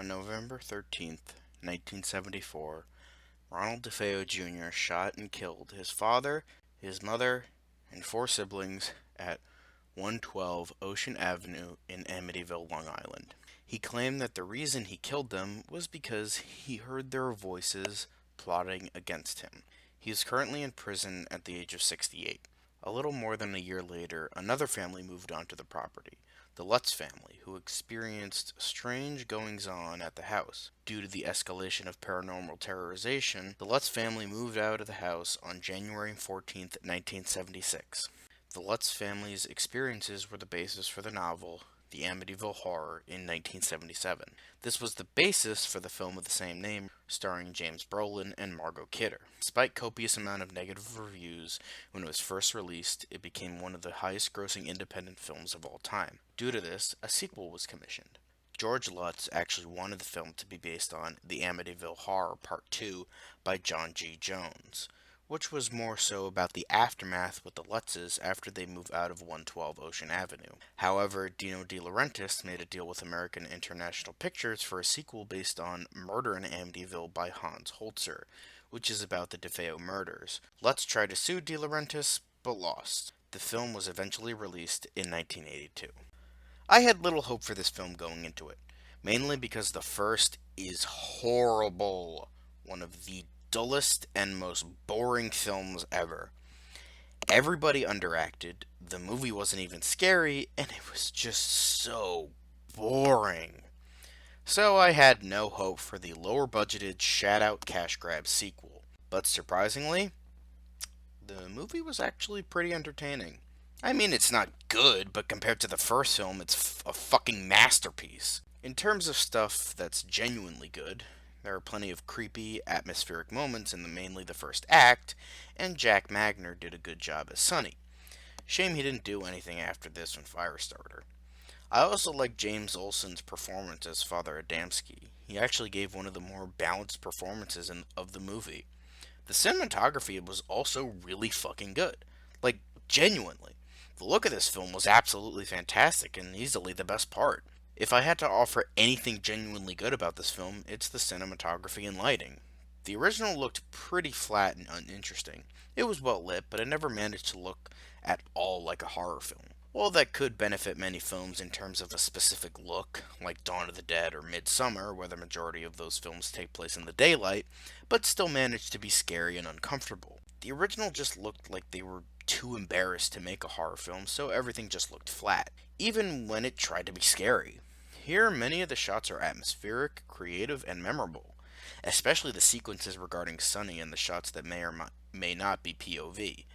On November 13th, 1974, Ronald DeFeo Jr. shot and killed his father, his mother, and four siblings at 112 Ocean Avenue in Amityville, Long Island. He claimed that the reason he killed them was because he heard their voices plotting against him. He is currently in prison at the age of 68. A little more than a year later, another family moved onto the property, the Lutz family, who experienced strange goings on at the house. Due to the escalation of paranormal terrorization, the Lutz family moved out of the house on January 14th, 1976. The Lutz family's experiences were the basis for the novel The Amityville Horror in 1977. This was the basis for the film of the same name, starring James Brolin and Margot Kidder. Despite copious amount of negative reviews when it was first released, it became one of the highest-grossing independent films of all time. Due to this, a sequel was commissioned. George Lutz actually wanted the film to be based on The Amityville Horror Part 2 by John G. Jones, which was more so about the aftermath with the Lutzes after they moved out of 112 Ocean Avenue. However, Dino De Laurentiis made a deal with American International Pictures for a sequel based on Murder in Amityville by Hans Holzer, which is about the DeFeo murders. Lutz tried to sue De Laurentiis, but lost. The film was eventually released in 1982. I had little hope for this film going into it, mainly because the first is horrible. One of the dullest and most boring films ever. Everybody underacted, the movie wasn't even scary, and it was just so boring. So I had no hope for the lower budgeted, shat out cash grab sequel. But surprisingly, the movie was actually pretty entertaining. I mean, it's not good, but compared to the first film, it's a fucking masterpiece. In terms of stuff that's genuinely good, there are plenty of creepy, atmospheric moments in mainly the first act, and Jack Magner did a good job as Sonny. Shame he didn't do anything after this when Firestarter. I also like James Olsen's performance as Father Adamski. He actually gave one of the more balanced performances of the movie. The cinematography was also really fucking good. Like, genuinely. The look of this film was absolutely fantastic and easily the best part. If I had to offer anything genuinely good about this film, it's the cinematography and lighting. The original looked pretty flat and uninteresting. It was well lit, but it never managed to look at all like a horror film. While that could benefit many films in terms of a specific look, like Dawn of the Dead or Midsummer, where the majority of those films take place in the daylight, but still managed to be scary and uncomfortable. The original just looked like they were too embarrassed to make a horror film, so everything just looked flat, even when it tried to be scary. Here, many of the shots are atmospheric, creative, and memorable, especially the sequences regarding Sonny and the shots that may or may not be POV.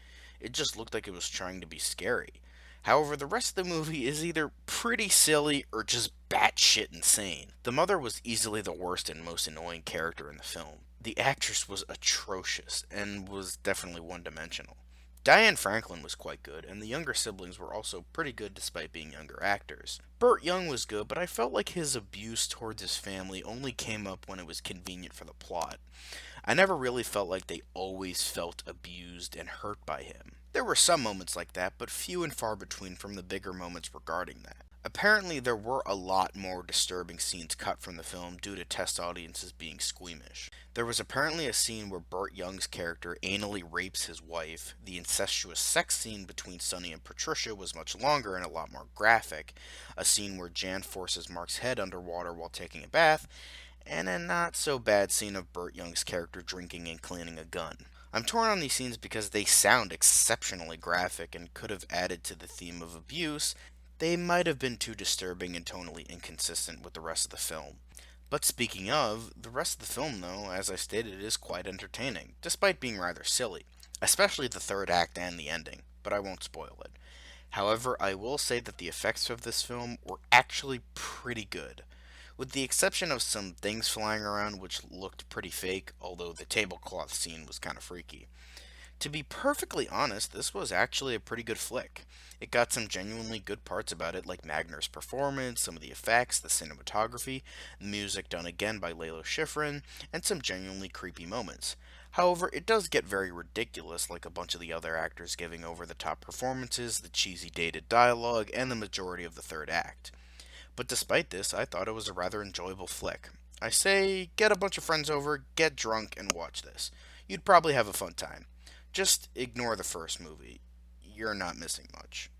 It just looked like it was trying to be scary. However, the rest of the movie is either pretty silly or just batshit insane. The mother was easily the worst and most annoying character in the film. The actress was atrocious and was definitely one-dimensional. Diane Franklin was quite good, and the younger siblings were also pretty good despite being younger actors. Burt Young was good, but I felt like his abuse towards his family only came up when it was convenient for the plot. I never really felt like they always felt abused and hurt by him. There were some moments like that, but few and far between from the bigger moments regarding that. Apparently, there were a lot more disturbing scenes cut from the film due to test audiences being squeamish. There was apparently a scene where Burt Young's character anally rapes his wife. The incestuous sex scene between Sonny and Patricia was much longer and a lot more graphic. A scene where Jan forces Mark's head underwater while taking a bath, and a not so bad scene of Burt Young's character drinking and cleaning a gun. I'm torn on these scenes because they sound exceptionally graphic and could have added to the theme of abuse. They might have been too disturbing and tonally inconsistent with the rest of the film. But speaking of, the rest of the film, though, as I stated, is quite entertaining, despite being rather silly, especially the third act and the ending, but I won't spoil it. However, I will say that the effects of this film were actually pretty good, with the exception of some things flying around which looked pretty fake, although the tablecloth scene was kind of freaky. To be perfectly honest, this was actually a pretty good flick. It got some genuinely good parts about it, like Magner's performance, some of the effects, the cinematography, the music done again by Lalo Schifrin, and some genuinely creepy moments. However, it does get very ridiculous, like a bunch of the other actors giving over the top performances, the cheesy dated dialogue, and the majority of the third act. But despite this, I thought it was a rather enjoyable flick. I say, get a bunch of friends over, get drunk, and watch this. You'd probably have a fun time. Just ignore the first movie. You're not missing much.